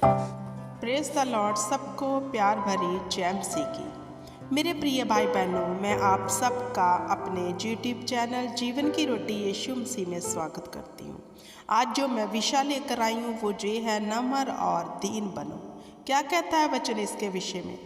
Praise the Lord. सबको प्यार भरी जय मसीह की। मेरे प्रिय भाई बहनों, मैं आप सबका अपने यूट्यूब चैनल जीवन की रोटी यीशु मसीह में स्वागत करती हूँ। आज जो मैं विषय लेकर आई हूँ वो ये है, नम्र और दीन बनो। क्या कहता है वचन इसके विषय में?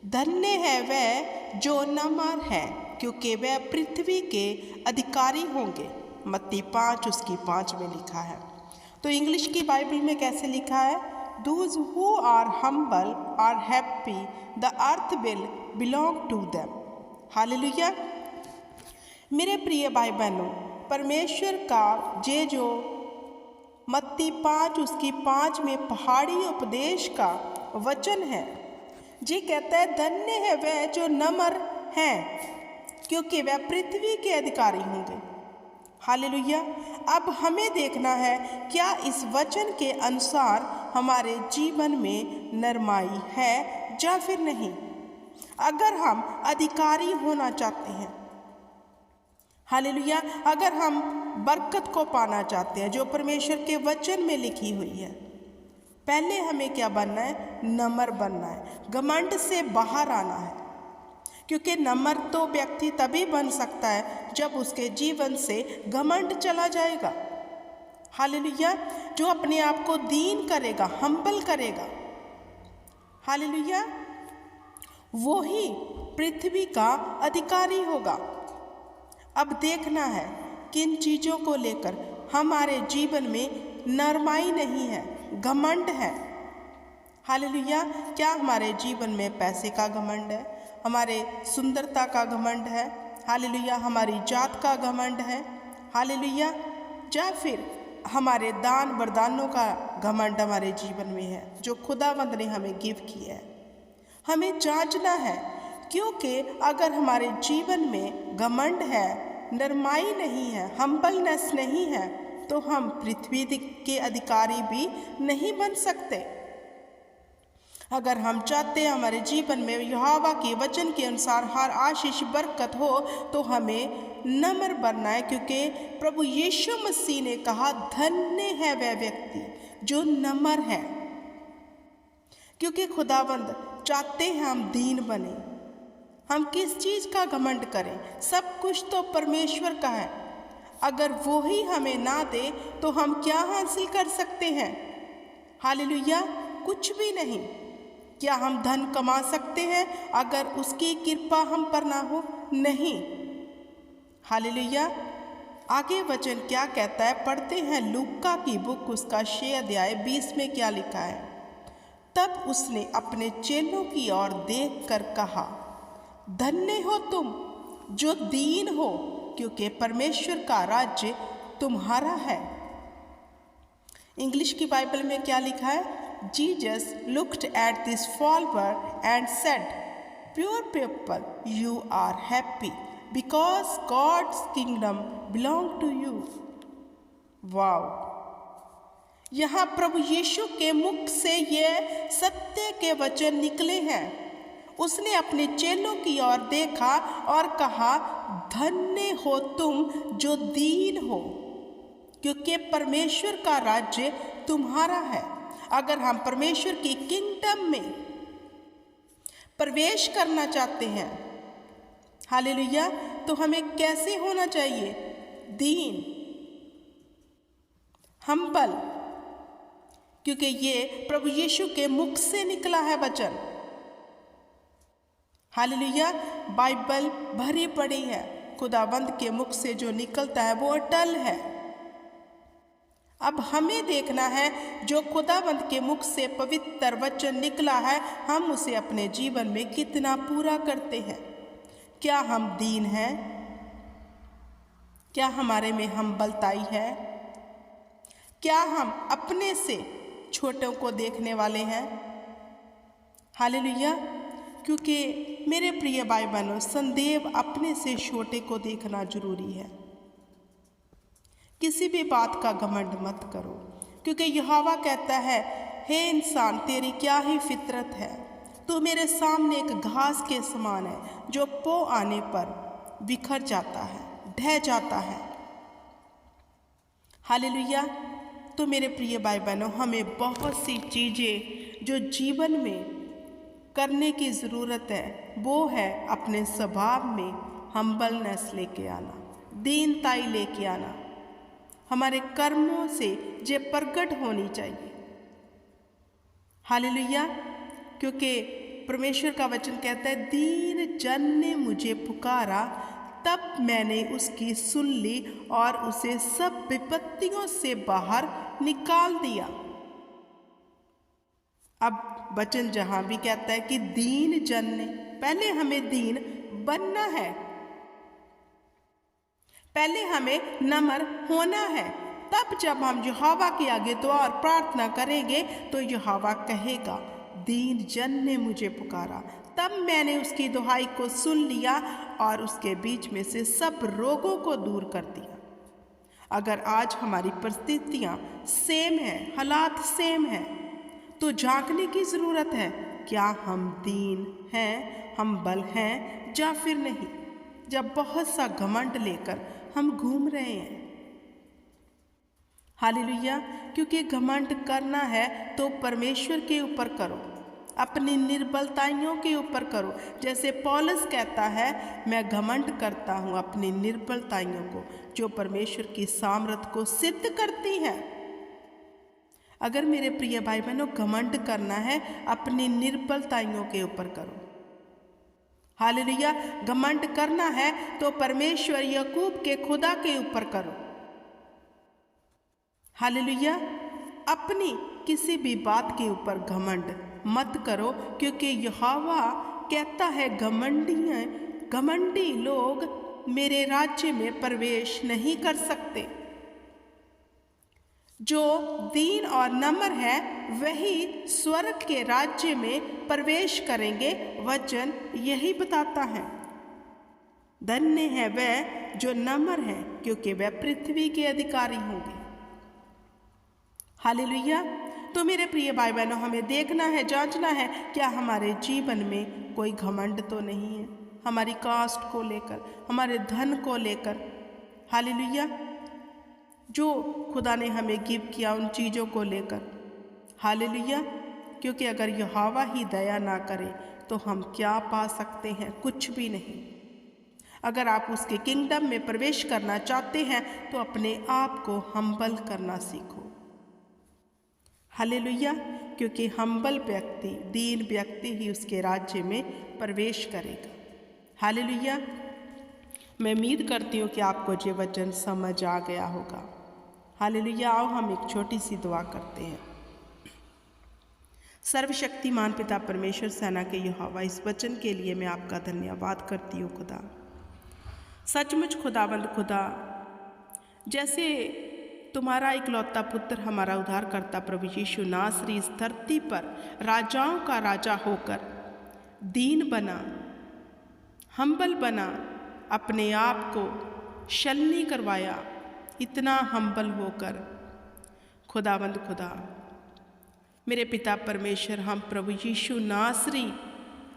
धन्य है वह जो नम्र है, क्योंकि वह पृथ्वी के अधिकारी होंगे। मत्ती 5 उसकी 5 में लिखा है। तो इंग्लिश की बाइबल में कैसे लिखा है? Those who are humble are happy, the earth will belong to them. Hallelujah. मेरे प्रिय भाई बहनों, परमेश्वर का ये जो मत्ती 5 उसकी 5 में पहाड़ी उपदेश का वचन है, ये कहता है धन्य है वह जो नम्र हैं, क्योंकि वह पृथ्वी के अधिकारी होंगे। हालेलुया। अब हमें देखना है क्या इस वचन के अनुसार हमारे जीवन में नरमाई है या फिर नहीं। अगर हम अधिकारी होना चाहते हैं, हालेलुया, अगर हम बरकत को पाना चाहते हैं जो परमेश्वर के वचन में लिखी हुई है, पहले हमें क्या बनना है? नम्र बनना है, घमंड से बाहर आना है। क्योंकि नम्र तो व्यक्ति तभी बन सकता है जब उसके जीवन से घमंड चला जाएगा। हालेलुया। जो अपने आप को दीन करेगा, हम्बल करेगा, हालेलुया, वो ही पृथ्वी का अधिकारी होगा। अब देखना है किन चीज़ों को लेकर हमारे जीवन में नरमाई नहीं है, घमंड है। हालेलुया। क्या हमारे जीवन में पैसे का घमंड है, हमारे सुंदरता का घमंड है, हालेलुया, हमारी जात का घमंड है, हालेलुया, या फिर हमारे दान वरदानों का घमंड हमारे जीवन में है जो खुदावंद ने हमें गिव किया है। हमें जांचना है, क्योंकि अगर हमारे जीवन में घमंड है, नरमाई नहीं है, हम्बलनेस नहीं है, तो हम पृथ्वी के अधिकारी भी नहीं बन सकते। अगर हम चाहते हैं हमारे जीवन में यहोवा के वचन के अनुसार हर आशीष बरकत हो, तो हमें नम्र बनना है। क्योंकि प्रभु यीशु मसीह ने कहा धन्य है वह व्यक्ति जो नम्र है। क्योंकि खुदावंद चाहते हैं हम दीन बने। हम किस चीज़ का घमंड करें? सब कुछ तो परमेश्वर का है। अगर वो ही हमें ना दे तो हम क्या हासिल कर सकते हैं? हालेलुया, कुछ भी नहीं। क्या हम धन कमा सकते हैं अगर उसकी कृपा हम पर ना हो? नहीं। हालेलुया। आगे वचन क्या कहता है, पढ़ते हैं लूका की बुक उसका 6 अध्याय 20 में क्या लिखा है? तब उसने अपने चेलों की ओर देख कर कहा, धन्य हो तुम जो दीन हो, क्योंकि परमेश्वर का राज्य तुम्हारा है। इंग्लिश की बाइबल में क्या लिखा है? Jesus looked at this follower and said, pure people, you are happy because God's kingdom belong to you. वाव! यहाँ प्रभु यीशु के मुख से ये सत्य के वचन निकले हैं। उसने अपने चेलों की ओर देखा और कहा, धन्य हो तुम जो दीन हो, क्योंकि परमेश्वर का राज्य तुम्हारा है। अगर हम परमेश्वर की किंगडम में प्रवेश करना चाहते हैं, हालेलुया, तो हमें कैसे होना चाहिए? दीन, हम्बल, क्योंकि ये प्रभु यीशु के मुख से निकला है वचन। हालेलुया। बाइबल भरी पड़ी है, खुदावंद के मुख से जो निकलता है वो अटल है। अब हमें देखना है जो खुदावंद के मुख से पवित्र वचन निकला है, हम उसे अपने जीवन में कितना पूरा करते हैं। क्या हम दीन हैं? क्या हमारे में हम्बलताई है? क्या हम अपने से छोटों को देखने वाले हैं? हालेलुया। क्योंकि मेरे प्रिय भाई बहनों, संदेव अपने से छोटे को देखना जरूरी है। किसी भी बात का घमंड मत करो, क्योंकि यहोवा कहता है, हे इंसान, तेरी क्या ही फितरत है, तू मेरे सामने एक घास के समान है जो पो आने पर बिखर जाता है, ढह जाता है। हालेलुया। तो मेरे प्रिय भाई बहनों, हमें बहुत सी चीज़ें जो जीवन में करने की ज़रूरत है, वो है अपने स्वभाव में हम्बलनेस लेके आना, दीनताई लेके आना, हमारे कर्मों से ये प्रकट होनी चाहिए। हालेलुया। क्योंकि परमेश्वर का वचन कहता है, दीन जन ने मुझे पुकारा, तब मैंने उसकी सुन ली और उसे सब विपत्तियों से बाहर निकाल दिया। अब वचन जहां भी कहता है कि दीन जन ने, पहले हमें दीन बनना है, पहले हमें नम्र होना है। तब जब हम यहोवा के आगे दुआ और प्रार्थना करेंगे तो यहोवा कहेगा, दीन जन ने मुझे पुकारा, तब मैंने उसकी दुहाई को सुन लिया और उसके बीच में से सब रोगों को दूर कर दिया। अगर आज हमारी परिस्थितियां सेम हैं, हालात सेम हैं, तो झांकने की ज़रूरत है, क्या हम दीन हैं, हम्बल हैं या फिर नहीं। जब बहुत सा घमंड लेकर हम घूम रहे हैं। हालेलुया। क्योंकि घमंड करना है तो परमेश्वर के ऊपर करो, अपनी निर्बलताइयों के ऊपर करो। जैसे पौलुस कहता है, मैं घमंड करता हूँ अपनी निर्बलताइयों को, जो परमेश्वर की सामर्थ को सिद्ध करती है। अगर मेरे प्रिय भाई बहनों घमंड करना है, अपनी निर्बलताइयों के ऊपर करो। हालेलुया। घमंड करना है तो परमेश्वर याकूब के खुदा के ऊपर करो। हालेलुया। अपनी किसी भी बात के ऊपर घमंड मत करो, क्योंकि यहोवा कहता है, घमंडी लोग मेरे राज्य में प्रवेश नहीं कर सकते। जो दीन और नम्र है वही स्वर्ग के राज्य में प्रवेश करेंगे। वचन यही बताता है, धन्य है वह जो नम्र है, क्योंकि वह पृथ्वी के अधिकारी होंगे। हालेलुया। तो मेरे प्रिय भाई बहनों, हमें देखना है, जांचना है, क्या हमारे जीवन में कोई घमंड तो नहीं है, हमारी कास्ट को लेकर, हमारे धन को लेकर। हालेलुया। जो खुदा ने हमें गिव किया उन चीज़ों को लेकर। हालेलुया। क्योंकि अगर यहोवा ही दया ना करे तो हम क्या पा सकते हैं? कुछ भी नहीं। अगर आप उसके किंगडम में प्रवेश करना चाहते हैं तो अपने आप को हम्बल करना सीखो। हालेलुया। क्योंकि हम्बल व्यक्ति, दीन व्यक्ति ही उसके राज्य में प्रवेश करेगा। हालेलुया। मैं उम्मीद करती हूँ कि आपको ये वचन समझ आ गया होगा। हालेलुया। आओ हम एक छोटी सी दुआ करते हैं। सर्वशक्तिमान पिता परमेश्वर सेना के यहोवा, इस वचन के लिए मैं आपका धन्यवाद करती हूँ खुदा। सचमुच खुदाबंद खुदा, जैसे तुम्हारा इकलौता पुत्र हमारा उद्धारकर्ता प्रभु यीशु नासरी इस धरती पर राजाओं का राजा होकर दीन बना, हम्बल बना, अपने आप को शलनी करवाया, इतना हम्बल होकर खुदावंद खुदा, मेरे पिता परमेश्वर, हम प्रभु यीशु नासरी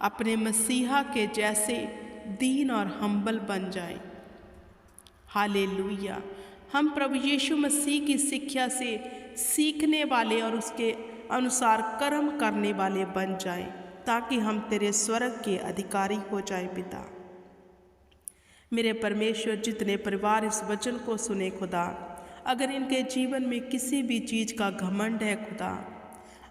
अपने मसीहा के जैसे दीन और हम्बल बन जाएं। हालेलुया। हम प्रभु यीशु मसीह की शिक्षा से सीखने वाले और उसके अनुसार कर्म करने वाले बन जाएं, ताकि हम तेरे स्वर्ग के अधिकारी हो जाएं। पिता मेरे परमेश्वर, जितने परिवार इस वचन को सुने खुदा, अगर इनके जीवन में किसी भी चीज़ का घमंड है खुदा,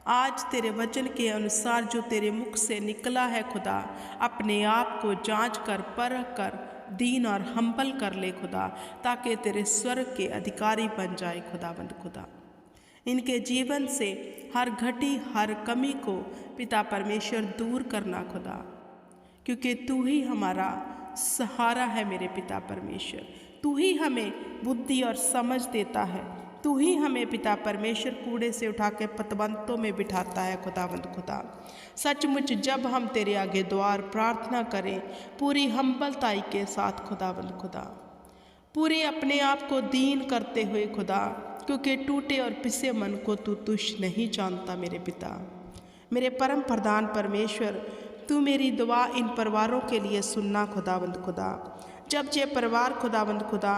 आज तेरे वचन के अनुसार जो तेरे मुख से निकला है खुदा, अपने आप को जांच कर, परख कर, दीन और हम्बल कर ले खुदा, ताकि तेरे स्वर्ग के अधिकारी बन जाए। खुदाबंद खुदा, इनके जीवन से हर घटी, हर कमी को पिता परमेश्वर दूर करना खुदा, क्योंकि तू ही हमारा सहारा है। मेरे पिता परमेश्वर, तू ही हमें बुद्धि और समझ देता है। तू ही हमें पिता परमेश्वर कूड़े से उठा के पतवंतों में बिठाता है। खुदावंद खुदा, सचमुच जब हम तेरे आगे द्वार प्रार्थना करें पूरी हम्बलताई के साथ खुदावंद खुदा, पूरे अपने आप को दीन करते हुए खुदा, क्योंकि टूटे और पिसे मन को तू तुच्छ नहीं जानता। मेरे पिता, मेरे परम प्रधान परमेश्वर, तू मेरी दुआ इन परिवारों के लिए सुनना खुदावंद खुदा। जब ये परिवार खुदावंद खुदा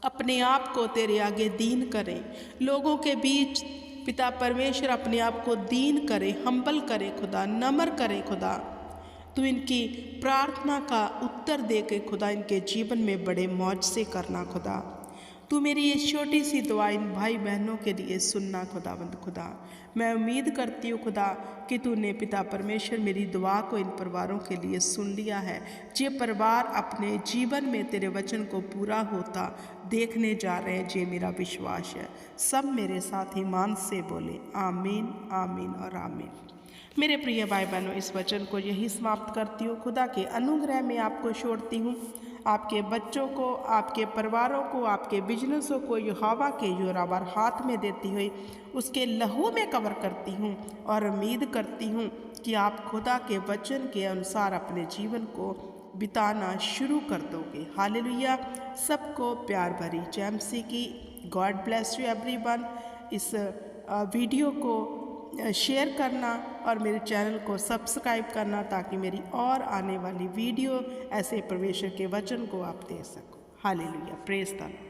अपने आप को तेरे आगे दीन करें, लोगों के बीच पिता परमेश्वर अपने आप को दीन करे, हम्बल करे खुदा, नम्र करे खुदा। तू इनकी प्रार्थना का उत्तर दे के खुदा इनके जीवन में बड़े मौज से करना खुदा। तू मेरी ये छोटी सी दुआ इन भाई बहनों के लिए सुनना खुदावंद खुदा। मैं उम्मीद करती हूँ खुदा कि तूने पिता परमेश्वर मेरी दुआ को इन परिवारों के लिए सुन लिया है। जे परिवार अपने जीवन में तेरे वचन को पूरा होता देखने जा रहे हैं, ये मेरा विश्वास है। सब मेरे साथ ईमान से बोले आमीन, आमीन और आमीन। मेरे प्रिय भाई बहनों, इस वचन को यही समाप्त करती हूँ। खुदा के अनुग्रह में आपको छोड़ती हूँ। आपके बच्चों को, आपके परिवारों को, आपके बिजनेसों को यहोवा के जोरावर हाथ में देती हुई उसके लहू में कवर करती हूँ और उम्मीद करती हूँ कि आप खुदा के वचन के अनुसार अपने जीवन को बिताना शुरू कर दोगे। हालेलुया। सबको प्यार भरी जय मसीह की। God bless you everyone. इस वीडियो को शेयर करना और मेरे चैनल को सब्सक्राइब करना ताकि मेरी और आने वाली वीडियो ऐसे परमेश्वर के वचन को आप देख सको। हालेलुया। Praise the Lord.